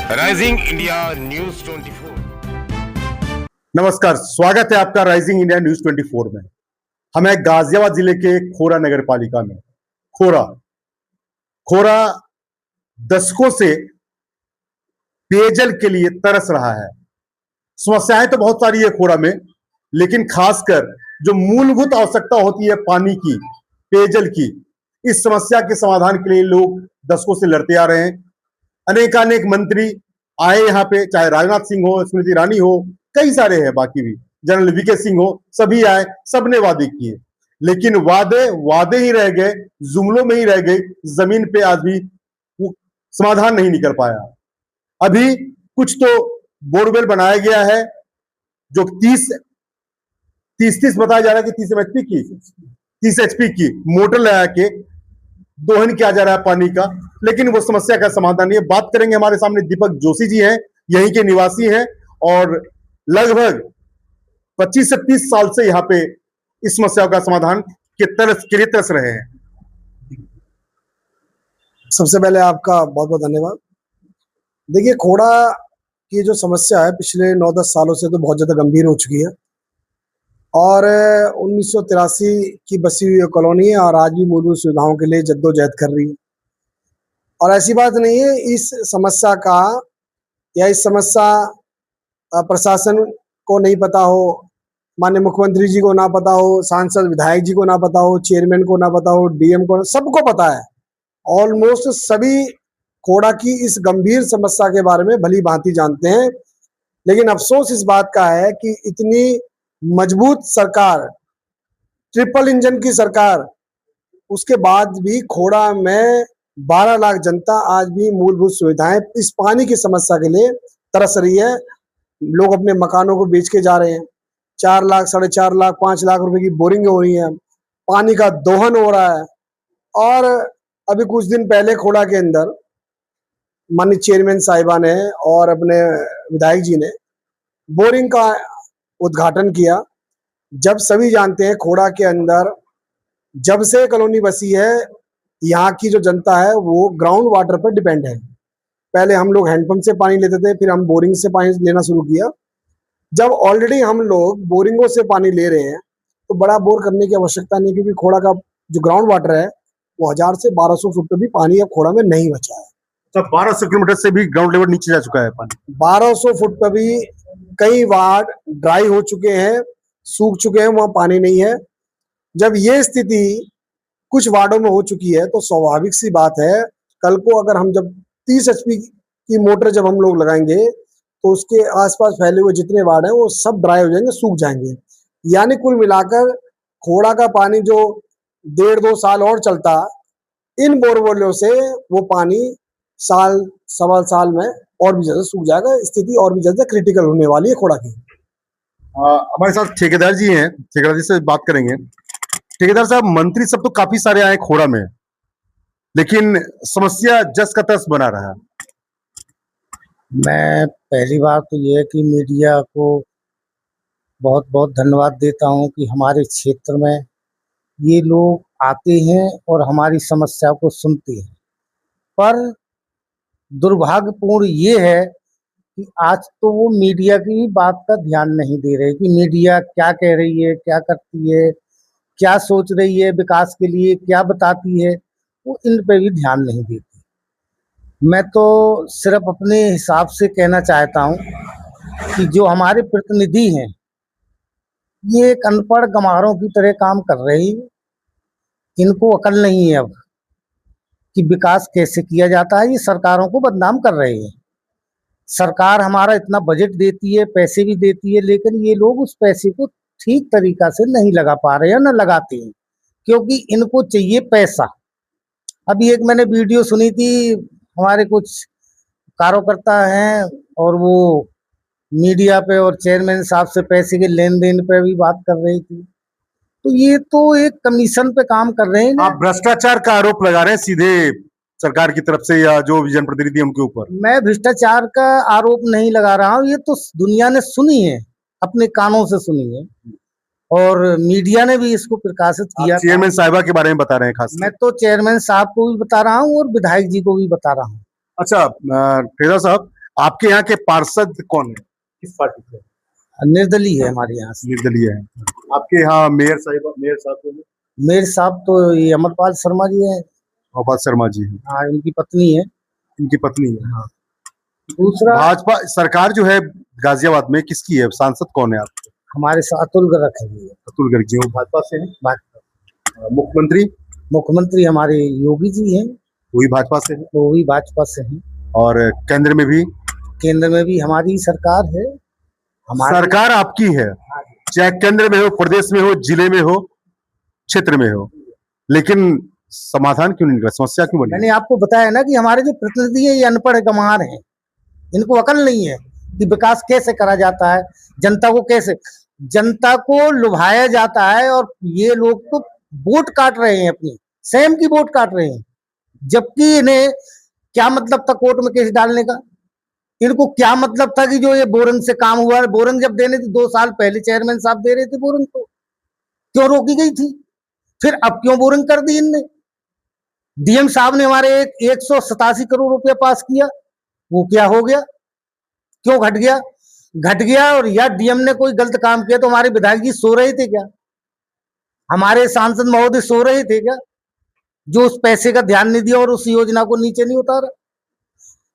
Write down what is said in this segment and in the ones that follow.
Rising India news 24। नमस्कार, स्वागत है आपका राइजिंग इंडिया न्यूज 24 में। हम हैं गाजियाबाद जिले के खोरा नगर पालिका में। खोरा दशकों से पेयजल के लिए तरस रहा है। समस्याएं तो बहुत सारी है खोरा में, लेकिन खासकर जो मूलभूत आवश्यकता होती है पानी की, पेयजल की, इस समस्या के समाधान के लिए लोग दशकों से लड़ते आ रहे हैं। अनेकानेक मंत्री आए यहाँ पे, चाहे राजनाथ सिंह हो, स्मृति ईरानी हो, कई सारे हैं, बाकी भी जनरल वीके सिंह हो, सभी आए, सबने वादे किए, लेकिन वादे ही रह गए, जुमलों में ही रह गए। जमीन पे आज भी वो समाधान नहीं निकल पाया। अभी कुछ तो बोरवेल बनाया गया है जो 30 बताया जा रहा है कि 30 एचपी की मोटर लगा के दोहन किया जा रहा है पानी का, लेकिन वो समस्या का समाधान नहीं है। बात करेंगे, हमारे सामने दीपक जोशी जी हैं, यहीं के निवासी हैं और लगभग 25 से 30 साल से यहाँ पे इस समस्या का समाधान के लिए तरस रहे हैं। सबसे पहले आपका बहुत बहुत धन्यवाद। देखिए, खोड़ा की जो समस्या है पिछले 9-10 सालों से तो बहुत ज़्यादा गंभीर हो चुकी है और 1983 की बसी हुई कॉलोनी है और आज भी मूलभूत सुविधाओं के लिए जद्दोजहद कर रही है। और ऐसी बात नहीं है इस समस्या का या इस समस्या प्रशासन को नहीं पता हो, माननीय मुख्यमंत्री जी को ना पता हो, सांसद विधायक जी को ना पता हो, चेयरमैन को ना पता हो, डीएम को, सबको पता है। ऑलमोस्ट सभी खोड़ा की इस गंभीर समस्या के बारे में भली भांति जानते हैं, लेकिन अफसोस इस बात का है कि इतनी मजबूत सरकार, ट्रिपल इंजन की सरकार, उसके बाद भी खोड़ा में 12 लाख जनता आज भी मूलभूत सुविधाएं इस पानी की समस्या के लिए तरस रही है। लोग अपने मकानों को बेच के जा रहे हैं। 4 लाख, 4.5 लाख, 5 लाख रुपए की बोरिंग हो रही है, पानी का दोहन हो रहा है। और अभी कुछ दिन पहले खोड़ा के अंदर माननीय चेयरमैन साहिबा ने और अपने विधायक जी ने बोरिंग का उद्घाटन किया। जब सभी जानते हैं खोड़ा के अंदर जब से कॉलोनी बसी है, यहाँ की जो जनता है वो ग्राउंड वाटर पर डिपेंड है। पहले हम लोग हैंडपंप से पानी लेते थे, फिर हम बोरिंग से पानी लेना शुरू किया। जब ऑलरेडी हम लोग बोरिंगों से पानी ले रहे हैं तो बड़ा बोर करने की आवश्यकता नहीं, क्योंकि खोड़ा का जो ग्राउंड वाटर है वो 1000 से 1200 फुट पे भी पानी अब खोड़ा में नहीं बचा है। तो 1200 किलोमीटर से भी ग्राउंड लेवल नीचे जा चुका है पानी। 1200 फुट पर भी कई वार्ड ड्राई हो चुके हैं, सूख चुके हैं, वहां पानी नहीं है। जब ये स्थिति कुछ वार्डों में हो चुकी है तो स्वाभाविक सी बात है, कल को अगर हम जब 30 एचपी की मोटर जब हम लोग लगाएंगे तो उसके आसपास फैले हुए जितने वार्ड हैं वो सब ड्राई हो जाएंगे, सूख जाएंगे। यानी कुल मिलाकर खोड़ा का पानी जो 1.5-2 साल और चलता, इन बोरवेलों से वो पानी साल सवा साल में और भी ज्यादा सूख जाएगा। स्थिति और भी ज्यादा क्रिटिकल होने वाली है खोड़ा की। हमारे साथ ठेकेदार जी हैं, ठेकेदार जी से बात करेंगे। ठेकेदार साहब, मंत्री सब तो काफी सारे आए खोड़ा में, लेकिन समस्या जस का तस बना रहा है। मैं पहली बात तो ये है कि मीडिया को बहुत बहुत धन्यवाद देता हूं कि हमारे क्षेत्र में ये लोग आते हैं और हमारी समस्या को सुनते हैं। पर दुर्भाग्यपूर्ण ये है कि आज तो वो मीडिया की भी बात का ध्यान नहीं दे रहे कि मीडिया क्या कह रही है, क्या करती है, क्या सोच रही है, विकास के लिए क्या बताती है, वो इन पे भी ध्यान नहीं देती। मैं तो सिर्फ अपने हिसाब से कहना चाहता हूँ कि जो हमारे प्रतिनिधि हैं ये एक अनपढ़ गंवारों की तरह काम कर रहे हैं। इनको अकल नहीं है अब कि विकास कैसे किया जाता है। ये सरकारों को बदनाम कर रहे हैं। सरकार हमारा इतना बजट देती है, पैसे भी देती है, लेकिन ये लोग उस पैसे को ठीक तरीका से नहीं लगा पा रहे हैं, न लगाते हैं, क्योंकि इनको चाहिए पैसा। अभी एक मैंने वीडियो सुनी थी, हमारे कुछ कार्यकर्ता हैं और वो मीडिया पे और चेयरमैन साहब से पैसे के लेन देन पे भी बात कर रही थी। तो ये तो एक कमीशन पे काम कर रहे हैं। आप भ्रष्टाचार का आरोप लगा रहे हैं सीधे सरकार की तरफ से या जो भी जनप्रतिनिधि उनके ऊपर। मैं भ्रष्टाचार का आरोप नहीं लगा रहा हूँ, ये तो दुनिया ने सुनी है, अपने कानों से सुनी है और मीडिया ने भी इसको प्रकाशित किया। चेयरमैन साहिबा के बारे में बता रहे हैं खास? मैं तो चेयरमैन साहब को भी बता रहा हूँ और विधायक जी को भी बता रहा हूँ। अच्छा ठेकेदार साहब, आपके यहाँ के पार्षद कौन है, किस पार्टी से? निर्दलीय है हमारे यहाँ से। निर्दलीय है। आपके यहाँ मेयर साहब कौन है? मेयर साहब तो ये अमरपाल शर्मा जी हैं। गोपाल शर्मा जी हैं। हाँ, इनकी पत्नी है। इनकी पत्नी है। हाँ। दूसरा भाजपा सरकार जो है गाजियाबाद में किसकी है, सांसद कौन है आपके? हमारे साथ अतुल गर्ग है। अतुल गर्ग जी, वो भाजपा से है। भाजपा मुख्यमंत्री हमारे योगी जी हैं, वो भी भाजपा से है। वो भी भाजपा से हैं। और केंद्र में भी हमारी ही सरकार है। सरकार आपकी है, चाहे केंद्र में हो, प्रदेश में हो, जिले में हो, क्षेत्र में हो, लेकिन समाधान क्यों नहीं निकला, समस्या क्यों बनी? मैंने आपको बताया ना कि हमारे जो प्रतिनिधि है ये अनपढ़ गंवार हैं, इनको अकल नहीं है कि विकास कैसे करा जाता है, जनता को लुभाया जाता है। और ये लोग तो वोट काट रहे हैं, अपनी स्वयं की वोट काट रहे हैं, जबकि इन्हें क्या मतलब था कोर्ट में केस डालने का? इनको क्या मतलब था कि जो ये बोरंग से काम हुआ है, बोरंग जब देने थे 2 साल पहले चेयरमैन साहब दे रहे थे बोरंग, तो क्यों रोकी गई थी? फिर अब क्यों बोरंग कर दी इनने? डीएम साहब ने हमारे 187 करोड़ रुपया पास किया, वो क्या हो गया, क्यों घट गया? और या डीएम ने कोई गलत काम किया तो हमारे विधायक जी सो रहे थे क्या? हमारे सांसद महोदय सो रहे थे क्या, जो उस पैसे का ध्यान नहीं दिया और उस योजना को नीचे नहीं उतारा?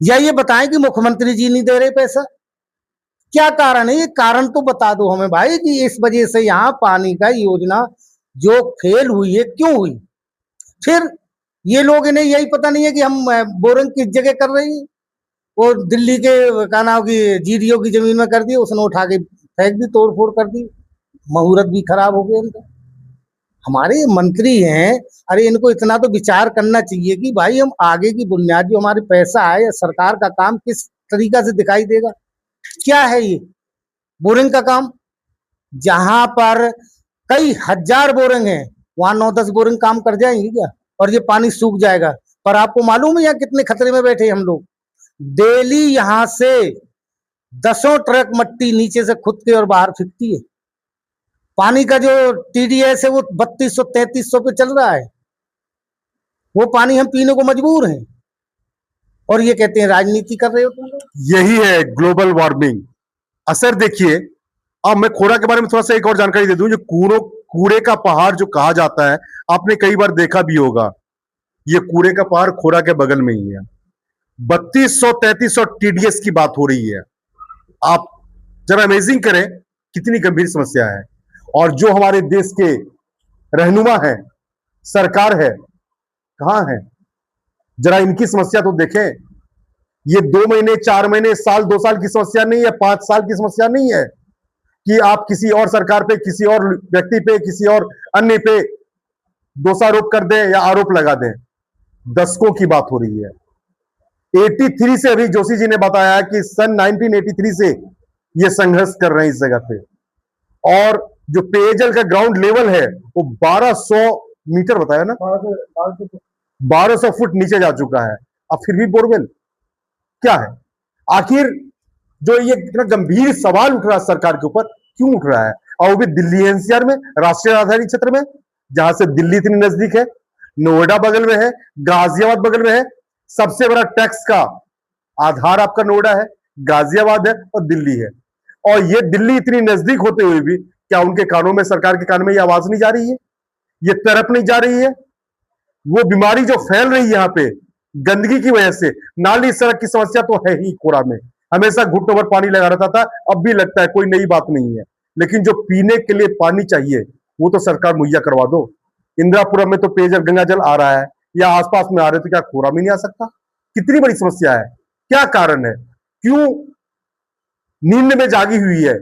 या ये बताएं कि मुख्यमंत्री जी नहीं दे रहे पैसा, क्या कारण है? ये कारण तो बता दो हमें भाई कि इस वजह से यहाँ पानी का योजना जो फेल हुई है क्यों हुई? फिर ये लोग, इन्हें यही पता नहीं है कि हम बोरिंग किस जगह कर रहे हैं। वो दिल्ली के का नाम की जीडीओ की जमीन में कर दी, उसने उठा के फेंक दी, तोड़ फोड़ कर दी, मुहूर्त भी खराब हो गया इनका। हमारे मंत्री हैं, अरे इनको इतना तो विचार करना चाहिए कि भाई हम आगे की बुनियाद जो हमारे पैसा है या सरकार का काम किस तरीका से दिखाई देगा। क्या है ये बोरिंग का काम? जहां पर कई हजार बोरिंग है वहां 9-10 बोरिंग काम कर जाएंगे क्या? और ये पानी सूख जाएगा। पर आपको मालूम है यहाँ कितने खतरे में बैठे हम लोग? डेली यहां से 10 ट्रक मट्टी नीचे से खुद के और बाहर फेंकती है। पानी का जो टीडीएस है वो 3200-3300 पे चल रहा है, वो पानी हम पीने को मजबूर हैं, और ये कहते हैं राजनीति कर रहे हो तुम लोग। यही है ग्लोबल वार्मिंग असर। देखिए, अब मैं खोड़ा के बारे में थोड़ा सा एक और जानकारी दे दूं। जो कूड़े का पहाड़ जो कहा जाता है, आपने कई बार देखा भी होगा, ये कूड़े का पहाड़ खोड़ा के बगल में ही है। 3200-3300 टीडीएस की बात हो रही है। आप जरा अमेजिंग करें कितनी गंभीर समस्या है। और जो हमारे देश के रहनुमा है, सरकार है, कहां है? जरा इनकी समस्या तो देखें। ये 2 महीने, 4 महीने, साल, 2 साल की समस्या नहीं है, 5 साल की समस्या नहीं है कि आप किसी और सरकार पे, किसी और व्यक्ति पे, किसी और अन्य पे दोषारोप कर दें या आरोप लगा दें। दशकों की बात हो रही है। 83 से, अभी जोशी जी ने बताया कि सन 1983 से ये संघर्ष कर रहे हैं इस जगह पे। और जो पेयजल का ग्राउंड लेवल है वो 1200 मीटर बताया ना, 1200 फुट नीचे जा चुका है। अब फिर भी बोरवेल क्या है? आखिर जो ये इतना गंभीर सवाल उठ रहा है सरकार के ऊपर, क्यों उठ रहा है? और वो भी दिल्ली एनसीआर में, राष्ट्रीय राजधानी क्षेत्र में, जहां से दिल्ली इतनी नजदीक है, नोएडा बगल में है, गाजियाबाद बगल में है। सबसे बड़ा टैक्स का आधार आपका नोएडा है, गाजियाबाद है और दिल्ली है। और ये दिल्ली इतनी नजदीक होते हुए भी क्या उनके कानों में, सरकार के कानों में ये आवाज नहीं जा रही है? ये तड़प नहीं जा रही है? वो बीमारी जो फैल रही है यहाँ पे गंदगी की वजह से, नाली सड़क की समस्या तो है ही। कोड़ा में हमेशा घुटनों भर पानी लगा रहता था, अब भी लगता है, कोई नई बात नहीं है। लेकिन जो पीने के लिए पानी चाहिए वो तो सरकार मुहैया करवा दो। इंदिरापुरम में तो पेयजल गंगा जल आ रहा है, या आसपास में आ रहे, तो क्या कोड़ा में नहीं आ सकता? कितनी बड़ी समस्या है, क्या कारण है? क्यों नींद में जागी हुई है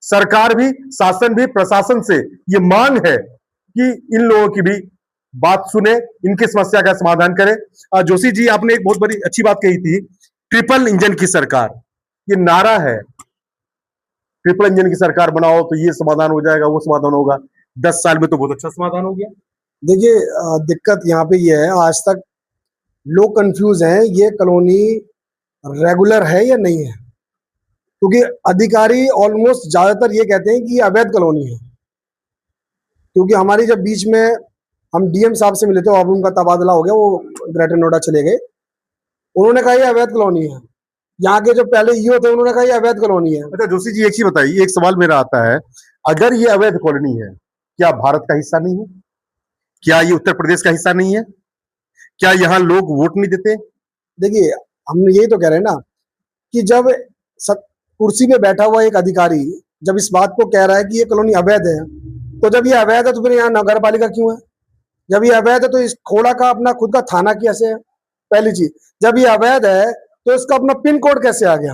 सरकार भी, शासन भी, प्रशासन से ये मांग है कि इन लोगों की भी बात सुने, इनकी समस्या का समाधान करें। जोशी जी, आपने एक बहुत बड़ी अच्छी बात कही थी, ट्रिपल इंजन की सरकार। ये नारा है, ट्रिपल इंजन की सरकार बनाओ तो ये समाधान हो जाएगा, वो समाधान होगा। 10 साल में तो बहुत अच्छा समाधान हो गया। देखिए, दिक्कत यहाँ पे ये है, आज तक लोग कंफ्यूज हैं ये कॉलोनी रेगुलर है या नहीं है, क्योंकि अधिकारी ऑलमोस्ट ज्यादातर ये कहते हैं कि ये अवैध कॉलोनी है। क्योंकि हमारी जब बीच में हम डीएम साहब से मिले थे, अब उनका तबादला हो गया, वो ग्रेटर नोएडा चले गए। उन्होंने कहा ये अवैध कॉलोनी है, यहाँ के जो पहले ईओ थे उन्होंने कहा ये अवैध कॉलोनी है। अच्छा जोशी जी, एक चीज बताइए, एक सवाल मेरा आता है, अगर ये अवैध कॉलोनी है, क्या भारत का हिस्सा नहीं है? क्या ये उत्तर प्रदेश का हिस्सा नहीं है? क्या यहाँ लोग वोट नहीं देते? देखिए, हम यही तो कह रहे हैं ना कि जब कुर्सी पे बैठा हुआ एक अधिकारी जब इस बात को कह रहा है कि ये कॉलोनी अवैध है, तो जब ये अवैध है तो फिर यहाँ नगर पालिका क्यों है? जब ये अवैध है तो इस खोड़ा का अपना खुद का थाना कैसे है? पहली चीज, जब ये अवैध है तो इसका अपना पिन कोड कैसे आ गया?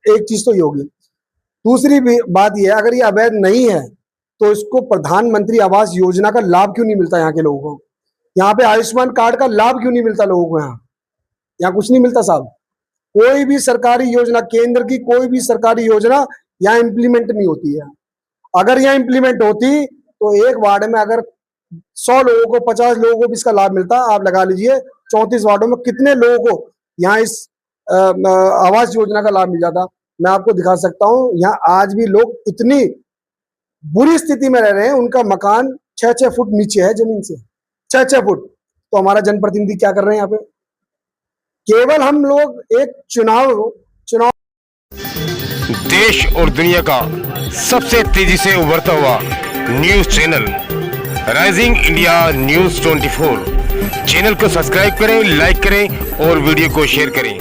एक चीज तो ये होगी। दूसरी बात ये है, अगर ये अवैध नहीं है तो इसको प्रधानमंत्री आवास योजना का लाभ क्यों नहीं मिलता यहाँ के लोगों को? यहाँ पे आयुष्मान कार्ड का लाभ क्यों नहीं मिलता लोगों को? यहाँ कुछ नहीं मिलता साहब। कोई भी सरकारी योजना, केंद्र की कोई भी सरकारी योजना यहाँ इंप्लीमेंट नहीं होती है। अगर यहाँ इंप्लीमेंट होती तो एक वार्ड में अगर 100 लोगों को, 50 लोगों को भी इसका लाभ मिलता, आप लगा लीजिए 34 वार्डों में कितने लोगों को यहाँ इस आवास योजना का लाभ मिल जाता। मैं आपको दिखा सकता हूँ, यहाँ आज भी लोग इतनी बुरी स्थिति में रह रहे हैं, उनका मकान 6-6 फुट नीचे है जमीन से, 6-6 फुट। तो हमारा जनप्रतिनिधि क्या कर रहे हैं यहाँ पे? केवल हम लोग एक चुनाव देश और दुनिया का सबसे तेजी से उभरता हुआ news channel rising India news 24 channel को सब्सक्राइब करें, लाइक करें और वीडियो को शेयर करें।